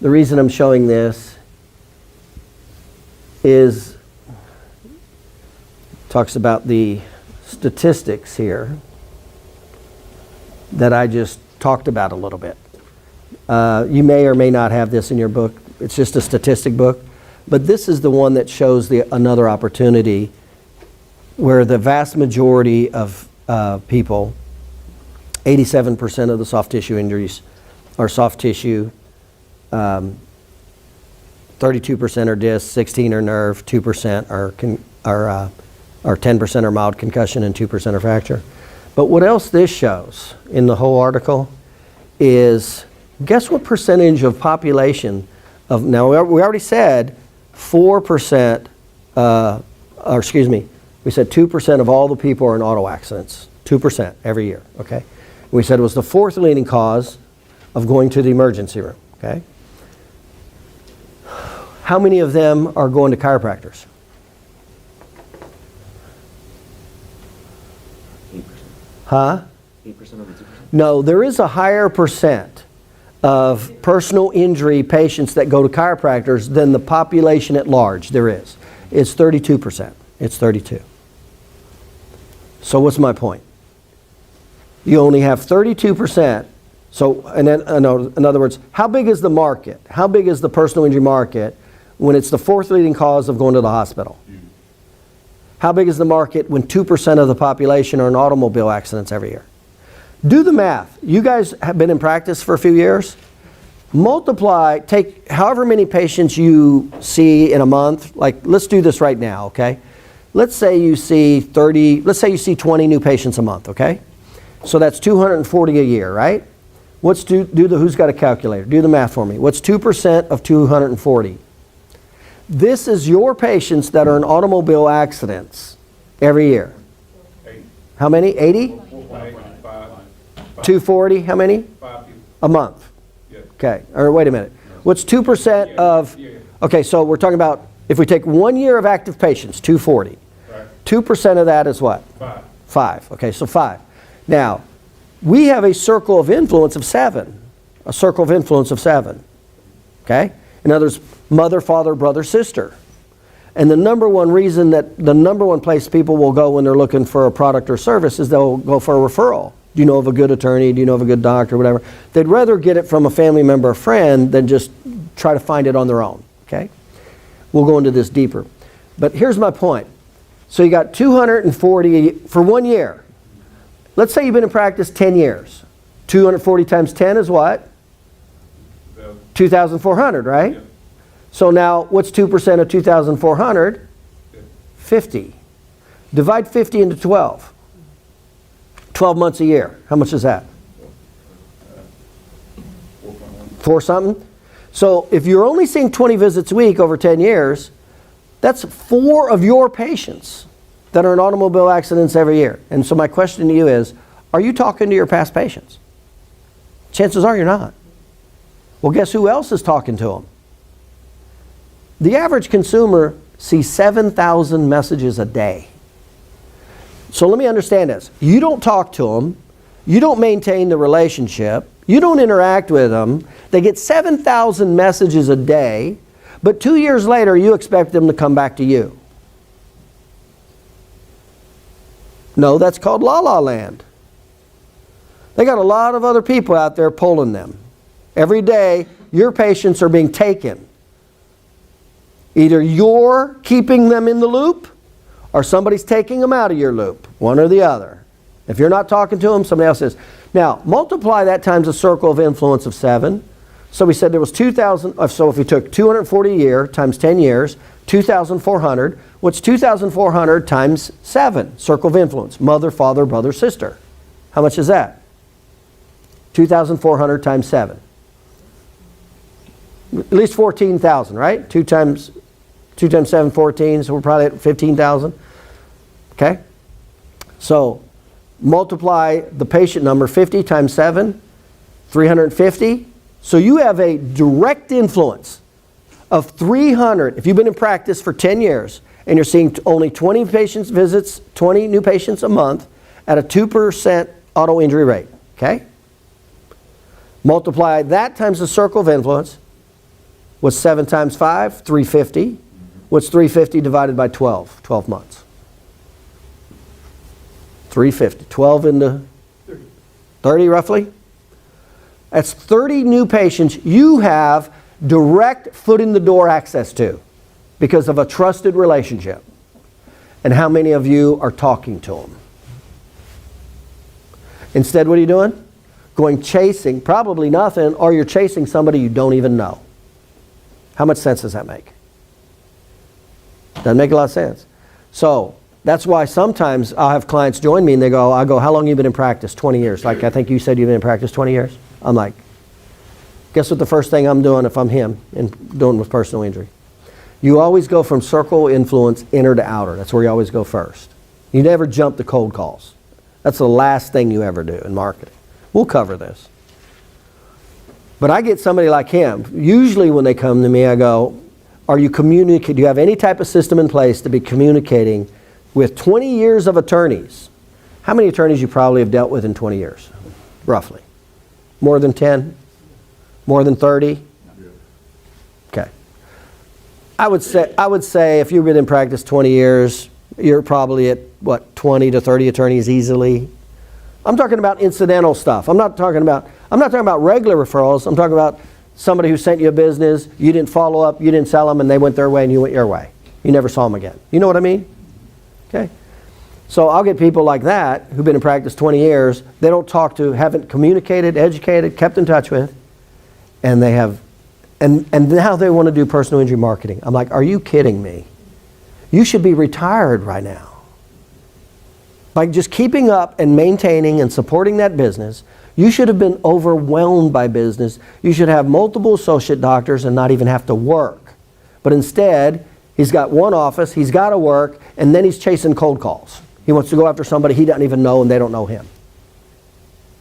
The reason I'm showing this is, talks about the statistics here that I just talked about a little bit. You may or may not have this in your book. It's just a statistic book. But this is the one that shows another opportunity where the vast majority of people, 87% of the soft tissue injuries are soft tissue, 32% are disc, 16% are nerve, 2% are 10% are mild concussion, and 2% are fracture. But what else this shows in the whole article is, guess what percentage of population of, now we already said 4%, or excuse me, we said 2% of all the people are in auto accidents, 2% every year, okay? We said it was the fourth leading cause of going to the emergency room, okay? How many of them are going to chiropractors? 8%. Huh? 8% over 2%? No, there is a higher percent of personal injury patients that go to chiropractors than the population at large. There is. It's 32%. It's 32. So what's my point? You only have 32%. So, and then, in other words, how big is the market? How big is the personal injury market when it's the fourth leading cause of going to the hospital? How big is the market when 2% of the population are in automobile accidents every year? Do the math. You guys have been in practice for a few years. Multiply, take however many patients you see in a month. Like, let's do this right now, okay? Let's say you see 20 new patients a month, okay? So that's 240 a year, right? Who's got a calculator? Do the math for me. What's 2% of 240? This is your patients that are in automobile accidents every year. 8. How many? 80? 240, how many? 5 people. A month. Yeah. Okay, or wait a minute. What's 2% of, okay, so we're talking about, if we take 1 year of active patients, 240. Right. 2% of that is what? 5. 5, okay, so 5. Now, we have a circle of influence of 7. A circle of influence of 7. Okay? In other words, mother, father, brother, sister. And the number one reason that, the number one place people will go when they're looking for a product or service is they'll go for a referral. Do you know of a good attorney? Do you know of a good doctor? Whatever. They'd rather get it from a family member or friend than just try to find it on their own. Okay? We'll go into this deeper. But here's my point. So you got 240 for 1 year. Let's say you've been in practice 10 years. 240 times 10 is what? 2,400, right? Yeah. So now, what's 2% of 2,400? 50. Divide 50 into 12. 12 months a year. How much is that? 4 something? So if you're only seeing 20 visits a week over 10 years, that's 4 of your patients that are in automobile accidents every year. And so my question to you is, are you talking to your past patients? Chances are you're not. Well, guess who else is talking to them? The average consumer sees 7,000 messages a day. So let me understand this. You don't talk to them. You don't maintain the relationship. You don't interact with them. They get 7,000 messages a day, but 2 years later, you expect them to come back to you. No, that's called la-la land. They got a lot of other people out there pulling them. Every day, your patients are being taken. Either you're keeping them in the loop, or somebody's taking them out of your loop. One or the other. If you're not talking to them, somebody else is. Now, multiply that times a circle of influence of 7. So we said there was 2,000, so if we took 240 a year times 10 years, 2,400. What's 2,400 times 7? Circle of influence. Mother, father, brother, sister. How much is that? 2,400 times 7. At least 14,000, right? 2 times 7, 14, so we're probably at 15,000. Okay? So multiply the patient number, 50 times 7, 350. So you have a direct influence of 300. If you've been in practice for 10 years and you're seeing only 20 patients visits, 20 new patients a month at a 2% auto injury rate. Okay? Multiply that times the circle of influence. What's 7 times 5? 350. What's 350 divided by 12? 12 months. 350. 12 into 30 roughly? That's 30 new patients you have direct foot in the door access to because of a trusted relationship. And how many of you are talking to them? Instead, what are you doing? Going chasing, probably nothing, or you're chasing somebody you don't even know. How much sense does that make? Doesn't make a lot of sense. So that's why sometimes I'll have clients join me and I go, how long have you been in practice? 20 years. Like I think you said you've been in practice 20 years. I'm like, guess what the first thing I'm doing if I'm him and doing with personal injury? You always go from circle influence, inner to outer. That's where you always go first. You never jump the cold calls. That's the last thing you ever do in marketing. We'll cover this. But I get somebody like him. Usually when they come to me, I go, do you have any type of system in place to be communicating with 20 years of attorneys? How many attorneys you probably have dealt with in 20 years, roughly? More than 10? More than 30? Okay. I would say if you've been in practice 20 years, you're probably at, 20 to 30 attorneys easily. I'm talking about incidental stuff. I'm not talking about regular referrals. I'm talking about somebody who sent you a business, you didn't follow up, you didn't sell them, and they went their way and you went your way. You never saw them again. You know what I mean? Okay. So I'll get people like that who've been in practice 20 years, they don't talk to, haven't communicated, educated, kept in touch with, and they have, and now they want to do personal injury marketing. I'm like, are you kidding me? You should be retired right now. By just keeping up and maintaining and supporting that business, you should have been overwhelmed by business. You should have multiple associate doctors and not even have to work. But instead, he's got one office, he's got to work, and then he's chasing cold calls. He wants to go after somebody he doesn't even know and they don't know him.